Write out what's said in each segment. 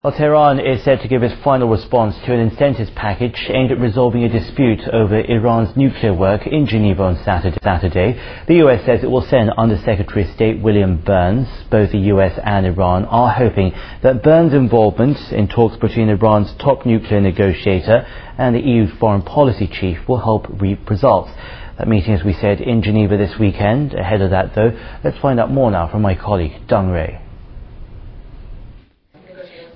Well, Tehran is set to give its final response to an incentives package aimed at resolving a dispute over Iran's nuclear work in Geneva on Saturday. The US says it will send Under-Secretary of State William Burns. Both the US and Iran are hoping that Burns' involvement in talks between Iran's top nuclear negotiator and the EU foreign policy chief will help reap results. That meeting, as we said, in Geneva this weekend. Ahead of that, though, let's find out more now from my colleague, Deng Rui.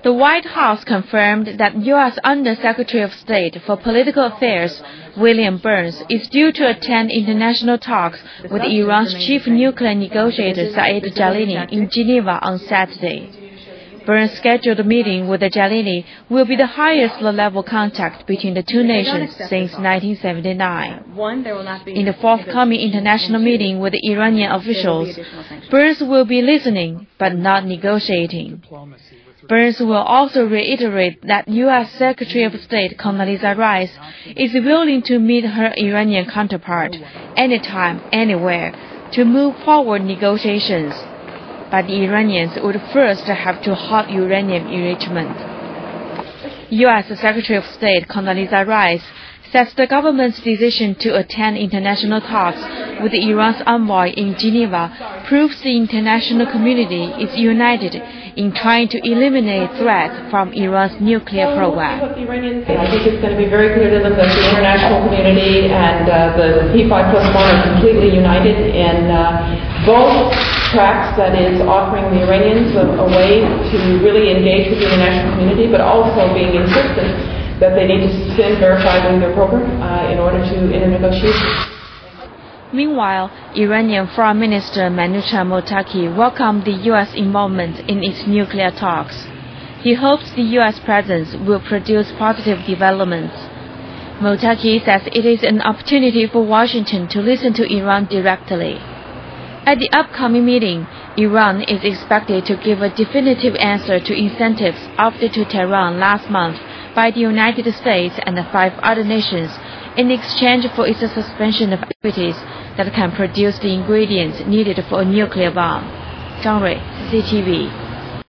The White House confirmed that U.S. Under-Secretary of State for Political Affairs William Burns is due to attend international talks with Iran's chief nuclear negotiator Saeed Jalili in Geneva on Saturday. Burns' scheduled meeting with Jalili will be the highest level contact between the two nations since 1979. In the forthcoming international meeting with Iranian officials, Burns will be listening but not negotiating. Burns will also reiterate that U.S. Secretary of State Condoleezza Rice is willing to meet her Iranian counterpart anytime, anywhere, to move forward negotiations. But the Iranians would first have to halt uranium enrichment. U.S. Secretary of State Condoleezza Rice says the government's decision to attend international talks with Iran's envoy in Geneva proves the international community is united in trying to eliminate threats from Iran's nuclear program. I think it's going to be very clear to them that the international community and the P5+1 are completely united in both tracks, that is offering the Iranians a way to really engage with the international community, but also being insistent that they need to suspend, verify nuclear program in order to enter negotiations. Meanwhile, Iranian Foreign Minister Manouchehr Mottaki welcomed the U.S. involvement in its nuclear talks. He hopes the U.S. presence will produce positive developments. Mottaki says it is an opportunity for Washington to listen to Iran directly. At the upcoming meeting, Iran is expected to give a definitive answer to incentives offered to Tehran last month by the United States and the 5 other nations in exchange for its suspension of activities that can produce the ingredients needed for a nuclear bomb. Deng Rui, CCTV.